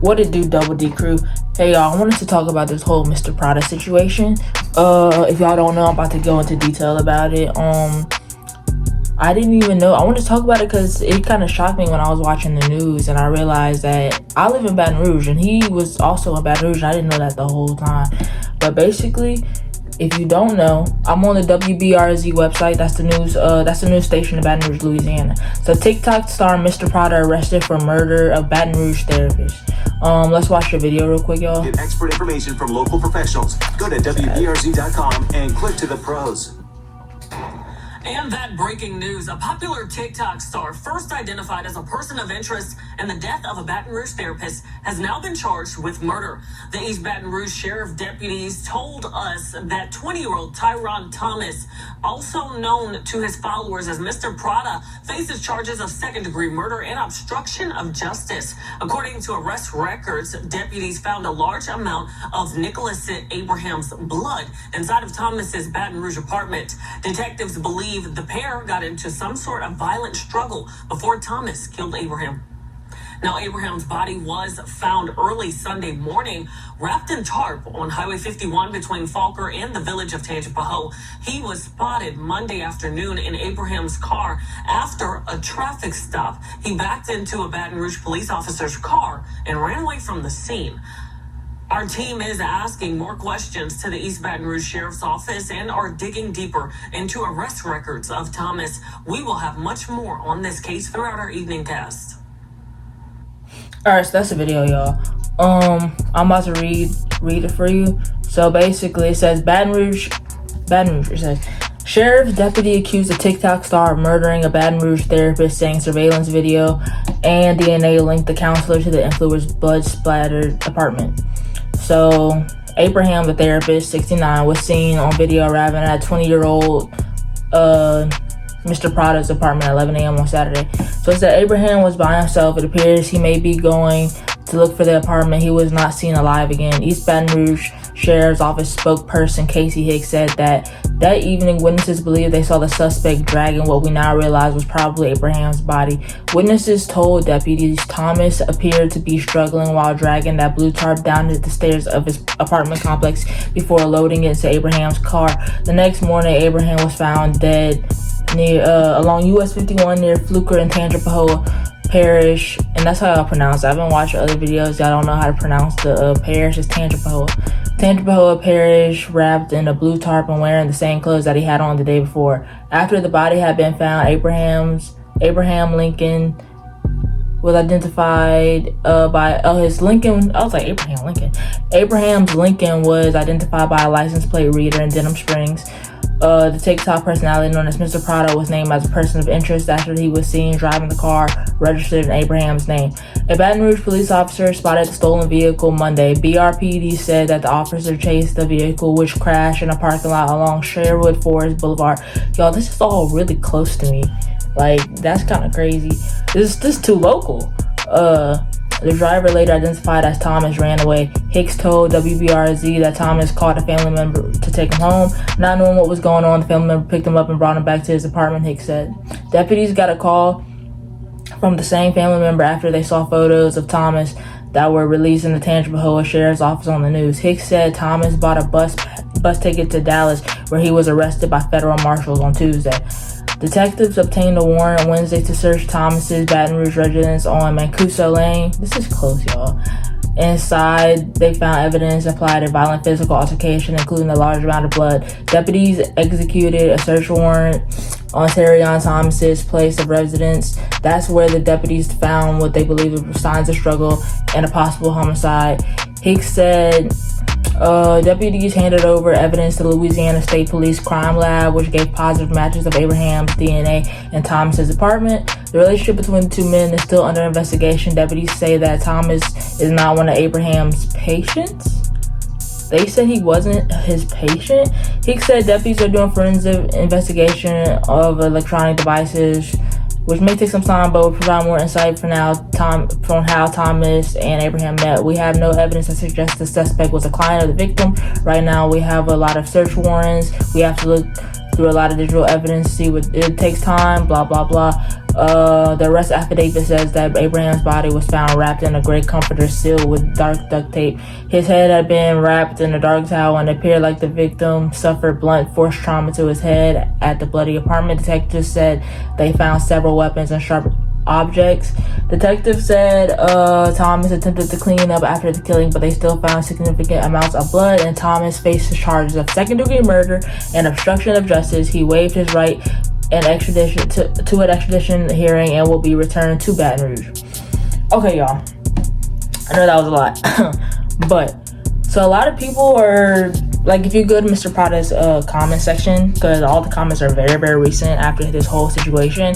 What it do, Double D crew? Hey y'all, I wanted to talk about this whole Mr. Prada situation. If y'all don't know, I'm about to go into detail about it. I didn't even know. I wanted to talk about it because it kind of shocked me when I was watching the news and I realized that I live in Baton Rouge and he was also in Baton Rouge. I didn't know that the whole time. But basically, if you don't know, I'm on the WBRZ website. That's the news station in Baton Rouge, Louisiana. So TikTok star Mr. Prada arrested for murder of Baton Rouge therapist. Let's watch the video real quick, y'all. Get expert information from local professionals. Go to WBRZ.com and click to the pros. And that breaking news, a popular TikTok star first identified as a person of interest in the death of a Baton Rouge therapist has now been charged with murder. The East Baton Rouge Sheriff deputies told us that 20-year-old Tyron Thomas, also known to his followers as Mr. Prada, faces charges of second-degree murder and obstruction of justice. According to arrest records, deputies found a large amount of Nicholas Abraham's blood inside of Thomas's Baton Rouge apartment. Detectives believe the pair got into some sort of violent struggle before Thomas killed Abraham. Now, Abraham's body was found early Sunday morning, wrapped in tarp on Highway 51 between Falker and the village of Tangipahoa. He was spotted Monday afternoon in Abraham's car after a traffic stop. He backed into a Baton Rouge police officer's car and ran away from the scene. Our team is asking more questions to the East Baton Rouge Sheriff's Office and are digging deeper into arrest records of Thomas. We will have much more on this case throughout our evening cast. Alright, so that's the video, y'all. I'm about to read it for you. So basically it says Baton Rouge, it says Sheriff's deputy accused a TikTok star of murdering a Baton Rouge therapist, saying surveillance video and DNA linked the counselor to the influencer's blood-splattered apartment. So Abraham, the therapist, 69, was seen on video arriving at 20-year-old Mr. Prada's apartment at 11 a.m. on Saturday. So it said Abraham was by himself. It appears he may be going to look for the apartment. He was not seen alive again. East Baton Rouge Sheriff's Office spokesperson Casey Hicks said that evening, witnesses believe they saw the suspect dragging what we now realize was probably Abraham's body. Witnesses told deputies Thomas appeared to be struggling while dragging that blue tarp down the stairs of his apartment complex before loading it into Abraham's car. The next morning, Abraham was found dead near along US 51 near Fluker and Tangipahoa Parish, and that's how I pronounce it. I've been watching other videos. Y'all don't know how to pronounce the parish. It's Tangipahoa Parish, wrapped in a blue tarp and wearing the same clothes that he had on the day before. After the body had been found, Abraham Lincoln was identified Abraham's Lincoln was identified by a license plate reader in Denham Springs. The TikTok personality known as Mr. Prada was named as a person of interest after he was seen driving the car registered in Abraham's name. A Baton Rouge police officer spotted the stolen vehicle Monday. BRPD said that the officer chased the vehicle, which crashed in a parking lot along Sherwood Forest Boulevard. Y'all, this is all really close to me. Like, that's kind of crazy. This is too local. The driver, later identified as Thomas, ran away. Hicks told WBRZ that Thomas called a family member to take him home. Not knowing what was going on, the family member picked him up and brought him back to his apartment, Hicks said. Deputies got a call from the same family member after they saw photos of Thomas that were released in the Tangipahoa Sheriff's Office on the news. Hicks said Thomas bought a bus ticket to Dallas, where he was arrested by federal marshals on Tuesday. Detectives obtained a warrant Wednesday to search Thomas's Baton Rouge residence on Mancuso Lane. This is close, y'all. Inside, they found evidence implied a violent physical altercation, including a large amount of blood. Deputies executed a search warrant on Terrion Thomas's place of residence. That's where the deputies found what they believed were signs of struggle and a possible homicide. Hicks said deputies handed over evidence to the Louisiana State Police Crime Lab, which gave positive matches of Abraham's DNA in Thomas's apartment. The relationship between the two men is still under investigation. Deputies say that Thomas is not one of Abraham's patients. They said he wasn't his patient. Hicks said deputies are doing forensic investigation of electronic devices, which may take some time, but will provide more insight from how Thomas and Abraham met. We have no evidence that suggests the suspect was a client of the victim. Right now, we have a lot of search warrants. We have to look through a lot of digital evidence, see what it takes time, blah blah blah. The arrest affidavit says that Abraham's body was found wrapped in a gray comforter sealed with dark duct tape. His head had been wrapped in a dark towel and it appeared like the victim suffered blunt force trauma to his head at the bloody apartment. Detectives said they found several weapons and sharp objects. Detectives said Thomas attempted to clean up after the killing, but they still found significant amounts of blood, and Thomas faces charges of second-degree murder and obstruction of justice. He waived his right and extradition to an extradition hearing and will be returned to Baton Rouge. Okay, y'all. I know that was a lot. But, so a lot of people are, like, if you go to Mr. Prada's comment section, because all the comments are very, very recent after this whole situation,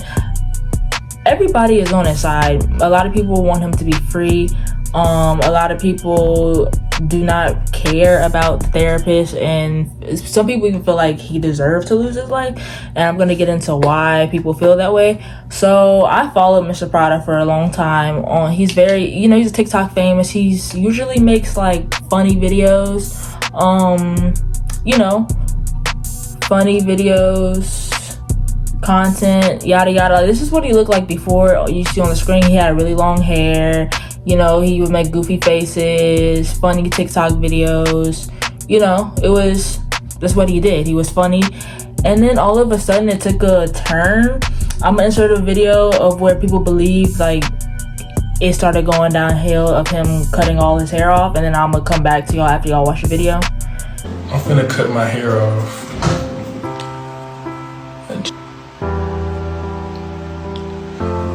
everybody is on his side. A lot of people want him to be free. A lot of people do not care about the therapist, and some people even feel like he deserved to lose his life, and I'm going to get into why people feel that way. So I followed Mr. Prada for a long time. He's very, he's a TikTok famous. He's usually makes like funny videos, funny videos, content, yada yada. This is what he looked like before. You see on the screen, he had really long hair. He would make goofy faces, funny TikTok videos. That's what he did. He was funny. And then all of a sudden it took a turn. I'm gonna insert a video of where people believe like it started going downhill of him cutting all his hair off, and then I'm gonna come back to y'all after y'all watch the video. I'm finna cut my hair off.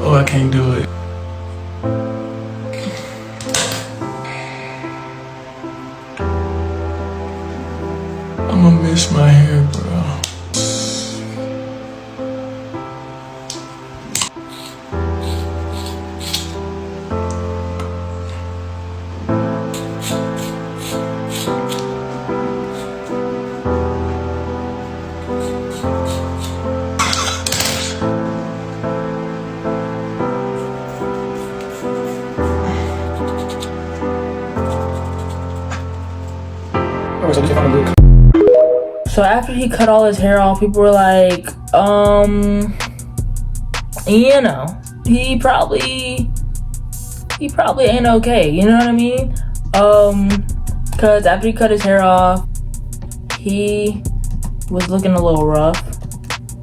Oh, I can't do it. I'ma miss my hair, bro. So after he cut all his hair off, people were like, he probably ain't okay, you know what I mean? Cause after he cut his hair off, he was looking a little rough.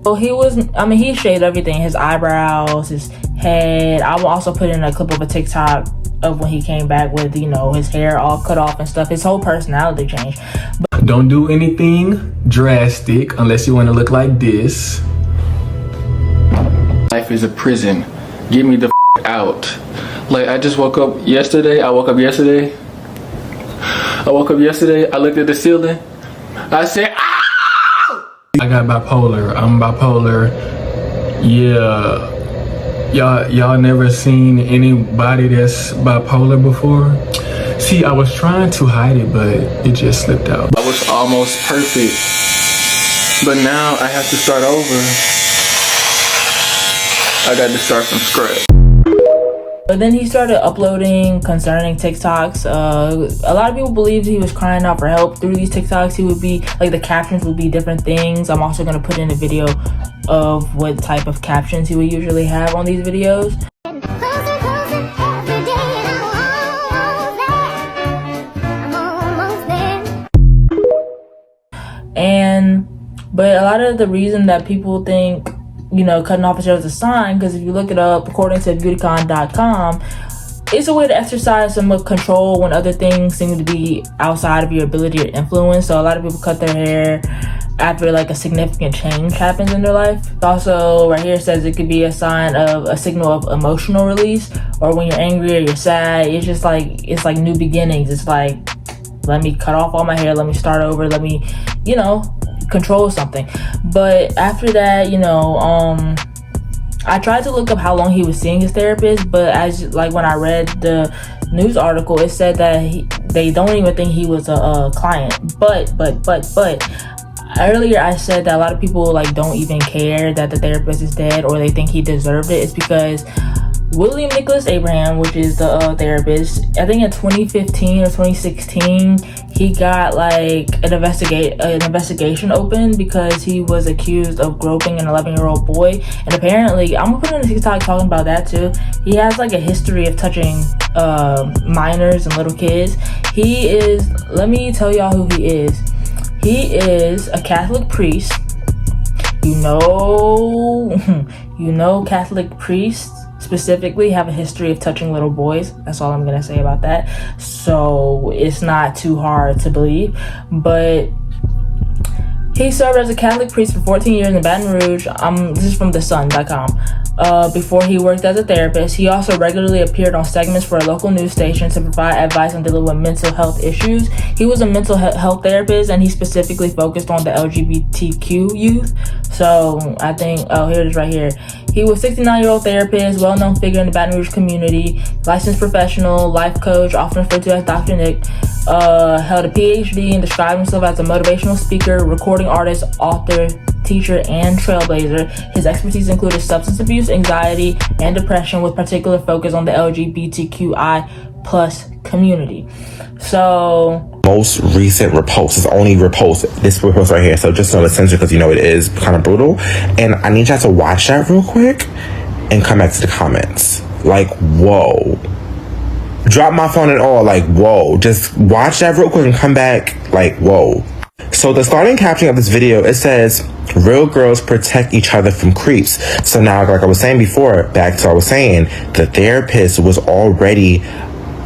Well, he shaved everything, his eyebrows, his head. I will also put in a clip of a TikTok of when he came back with, his hair all cut off and stuff. His whole personality changed. Don't do anything drastic unless you want to look like this. Life is a prison. Get me the out. Like, I just woke up yesterday. I looked at the ceiling. I said, "Ow!" I got bipolar. I'm bipolar. Yeah. Y'all never seen anybody that's bipolar before? See, I was trying to hide it, but it just slipped out. I was almost perfect, but now I have to start over. I got to start from scratch. But then he started uploading concerning TikToks. A lot of people believed he was crying out for help through these TikToks. He would be, like, the captions would be different things. I'm also going to put in a video of what type of captions he would usually have on these videos. But a lot of the reason that people think, cutting off his hair is a sign, because if you look it up, according to beautycon.com, it's a way to exercise some control when other things seem to be outside of your ability or influence. So a lot of people cut their hair after like a significant change happens in their life. Also, right here it says it could be a sign of a signal of emotional release, or when you're angry or you're sad. It's like new beginnings. It's like, let me cut off all my hair, let me start over, let me, control something. But after that, I tried to look up how long he was seeing his therapist, but when I read the news article, it said that they don't even think he was a client. But earlier I said that a lot of people don't even care that the therapist is dead, or they think he deserved it. It's because William Nicholas Abraham, which is the therapist, I think in 2015 or 2016, he got like an investigation open because he was accused of groping an 11-year-old boy. And apparently, I'm gonna put in a TikTok talking about that too. He has like a history of touching minors and little kids. He is, let me tell y'all who he is. He is a Catholic priest. You know Catholic priests specifically have a history of touching little boys. That's all I'm gonna say about that. So it's not too hard to believe. But he served as a Catholic priest for 14 years in Baton Rouge. This is from thesun.com. Before he worked as a therapist, he also regularly appeared on segments for a local news station to provide advice on dealing with mental health issues. He was a mental health therapist, and he specifically focused on the LGBTQ youth. So I think, here it is right here. He was a 69-year-old therapist, well-known figure in the Baton Rouge community, licensed professional, life coach, often referred to as Dr. Nick, held a PhD and described himself as a motivational speaker, recording artist, author, teacher, and trailblazer. His expertise included substance abuse, anxiety, and depression, with particular focus on the LGBTQI+ community. So most recent repost is only repost this repost right here, so just know it's censored because it is kind of brutal, and I need y'all to watch that real quick and come back to the comments. Like, whoa, drop my phone and all, like, whoa, just watch that real quick and come back, like, whoa. So the starting caption of this video, it says, real girls protect each other from creeps. So now, like I was saying before, back to what I was saying, the therapist was already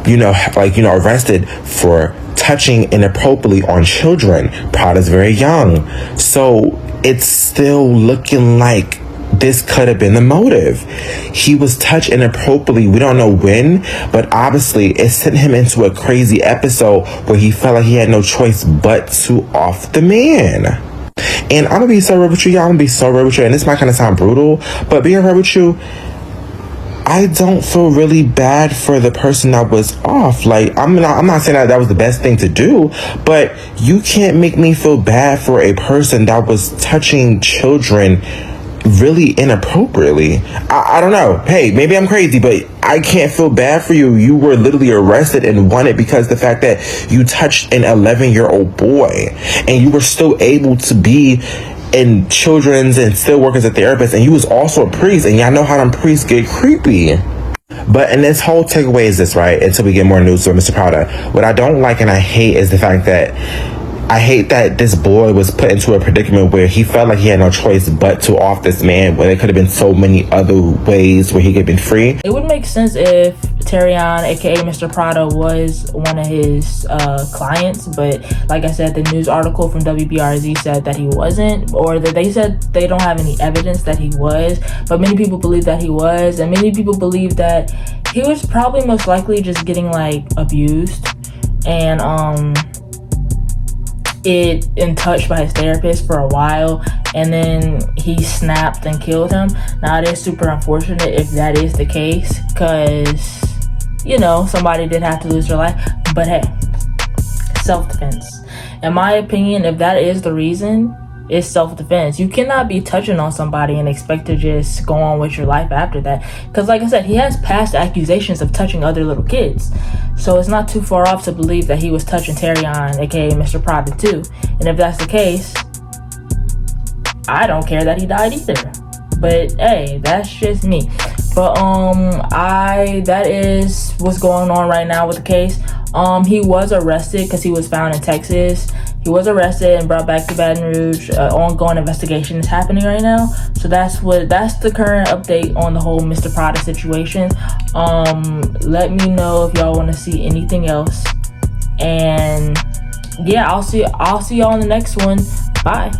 arrested for touching inappropriately on children. Prada's very young. So it's still looking like this could have been the motive. He was touched inappropriately. We don't know when, but obviously it sent him into a crazy episode where he felt like he had no choice but to off the man. And I'm gonna be so real with you, y'all. I'm gonna be so real with you. And this might kind of sound brutal, but being real with you, I don't feel really bad for the person that was off. Like, I'm not saying that was the best thing to do, but you can't make me feel bad for a person that was touching children really inappropriately. I don't know. Hey, maybe I'm crazy, but I can't feel bad for you. You were literally arrested and wanted because the fact that you touched an 11-year-old boy, and you were still able to be in children's and still work as a therapist, and you was also a priest, and y'all know how them priests get creepy. But in this whole takeaway is this, right? Until we get more news with Mr. Prada, what I don't like and I hate is the fact that this boy was put into a predicament where he felt like he had no choice but to off this man, when there could have been so many other ways where he could have been free. It would make sense if Terrion, aka Mr. Prada, was one of his clients, but like I said, the news article from WBRZ said that he wasn't, or that they said they don't have any evidence that he was, but many people believe that he was, and many people believe that he was probably most likely just getting like abused and in touch by his therapist for a while, and then he snapped and killed him. Now, it is super unfortunate if that is the case, because somebody did have to lose their life, but hey, self-defense. In my opinion, if that is the reason, it's self-defense. You cannot be touching on somebody and expect to just go on with your life after that, because like I said, he has past accusations of touching other little kids, so it's not too far off to believe that he was touching Terrion, aka Mr. Prada, too. And if that's the case, I don't care that he died either, but hey, that's just me. But that is what's going on right now with the case. He was arrested because he was found in Texas. He was arrested and brought back to Baton Rouge. Ongoing investigation is happening right now. So that's the current update on the whole Mr. Prada situation. Let me know if y'all want to see anything else. And yeah, I'll see y'all in the next one. Bye.